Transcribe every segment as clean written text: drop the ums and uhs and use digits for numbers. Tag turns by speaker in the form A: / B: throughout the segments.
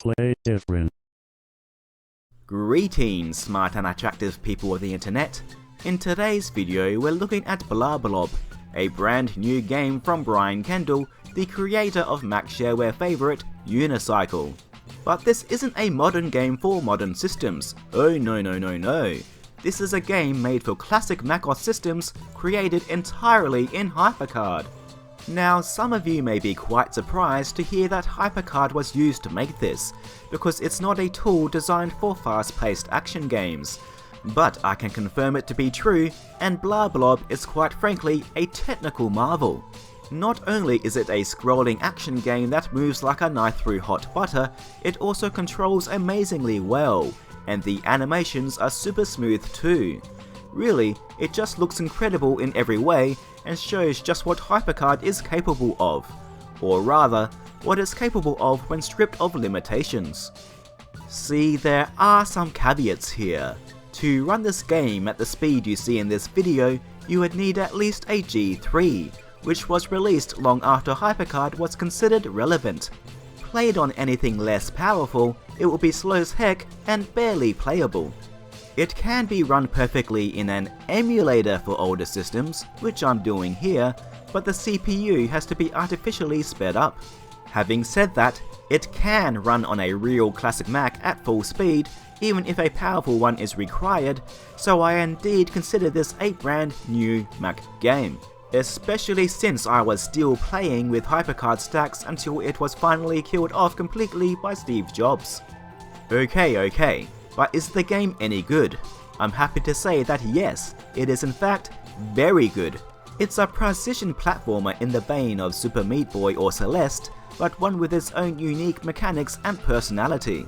A: Play different.
B: Greetings, smart and attractive people of the internet. In today's video, we're looking at Blahblob, a brand new game from Brian Kendall, the creator of Mac Shareware favourite Unicycle. But this isn't a modern game for modern systems. Oh no. This is a game made for classic macOS systems, created entirely in HyperCard. Now, some of you may be quite surprised to hear that HyperCard was used to make this, because it's not a tool designed for fast-paced action games. But I can confirm it to be true, and Blahblob is quite frankly a technical marvel. Not only is it a scrolling action game that moves like a knife through hot butter, it also controls amazingly well, and the animations are super smooth too. Really, it just looks incredible in every way, and shows just what HyperCard is capable of. Or rather, what it's capable of when stripped of limitations. See, there are some caveats here. To run this game at the speed you see in this video, you would need at least a G3, which was released long after HyperCard was considered relevant. Played on anything less powerful, it will be slow as heck and barely playable. It can be run perfectly in an emulator for older systems, which I'm doing here, but the CPU has to be artificially sped up. Having said that, it can run on a real classic Mac at full speed, even if a powerful one is required, so I indeed consider this a brand new Mac game. Especially since I was still playing with HyperCard stacks until it was finally killed off completely by Steve Jobs. Okay. But is the game any good? I'm happy to say that yes, it is in fact very good. It's a precision platformer in the vein of Super Meat Boy or Celeste, but one with its own unique mechanics and personality.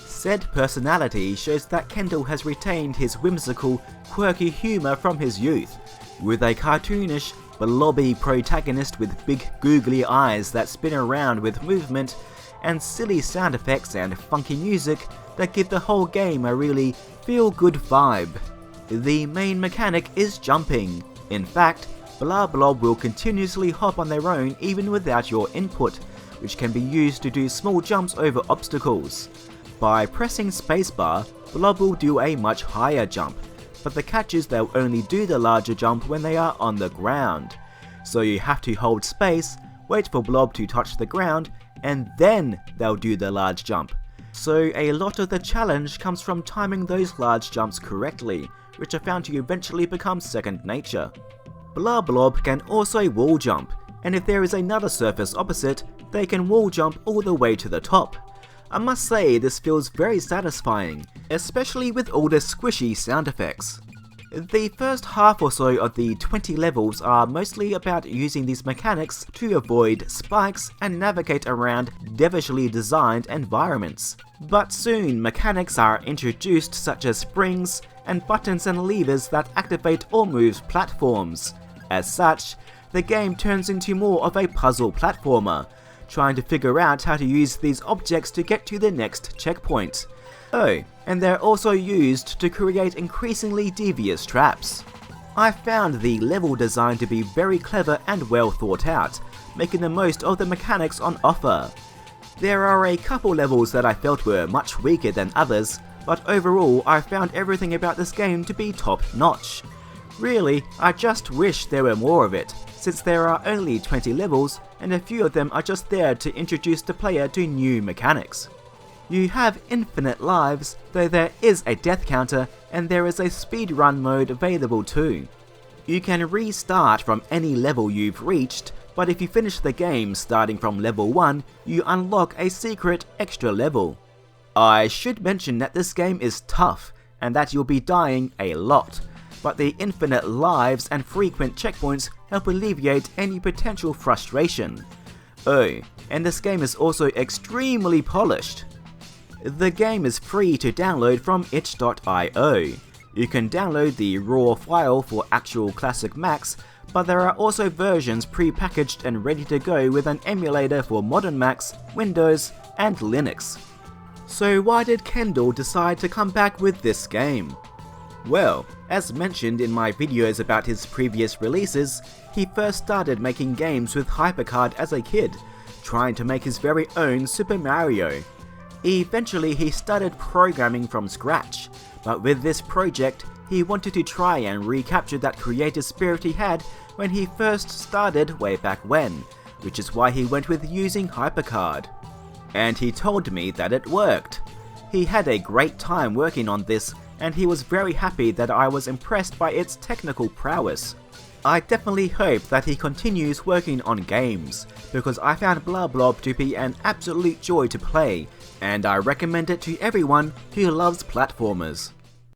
B: Said personality shows that Kendall has retained his whimsical, quirky humour from his youth, with a cartoonish, blobby protagonist with big googly eyes that spin around with movement, and silly sound effects and funky music that give the whole game a really feel-good vibe. The main mechanic is jumping. In fact, Blahblob will continuously hop on their own even without your input, which can be used to do small jumps over obstacles. By pressing spacebar, Blob will do a much higher jump, but the catch is they'll only do the larger jump when they are on the ground. So you have to hold space, wait for Blob to touch the ground, and then they'll do the large jump. So a lot of the challenge comes from timing those large jumps correctly, which are found to eventually become second nature. Blahblob can also wall jump, and if there is another surface opposite, they can wall jump all the way to the top. I must say this feels very satisfying, especially with all the squishy sound effects. The first half or so of the 20 levels are mostly about using these mechanics to avoid spikes and navigate around devilishly designed environments. But soon mechanics are introduced such as springs and buttons and levers that activate or move platforms. As such, the game turns into more of a puzzle platformer, trying to figure out how to use these objects to get to the next checkpoint. Oh, and they're also used to create increasingly devious traps. I found the level design to be very clever and well thought out, making the most of the mechanics on offer. There are a couple levels that I felt were much weaker than others, but overall I found everything about this game to be top notch. Really, I just wish there were more of it, since there are only 20 levels and a few of them are just there to introduce the player to new mechanics. You have infinite lives, though there is a death counter, and there is a speedrun mode available too. You can restart from any level you've reached, but if you finish the game starting from level 1, you unlock a secret extra level. I should mention that this game is tough, and that you'll be dying a lot, but the infinite lives and frequent checkpoints help alleviate any potential frustration. Oh, and this game is also extremely polished. The game is free to download from itch.io. You can download the raw file for actual classic Macs, but there are also versions pre-packaged and ready to go with an emulator for modern Macs, Windows, and Linux. So why did Kendall decide to come back with this game? Well, as mentioned in my videos about his previous releases, he first started making games with HyperCard as a kid, trying to make his very own Super Mario. Eventually he started programming from scratch, but with this project he wanted to try and recapture that creative spirit he had when he first started way back when, which is why he went with using HyperCard. And he told me that it worked. He had a great time working on this, and he was very happy that I was impressed by its technical prowess. I definitely hope that he continues working on games, because I found Blah Blob to be an absolute joy to play, and I recommend it to everyone who loves platformers.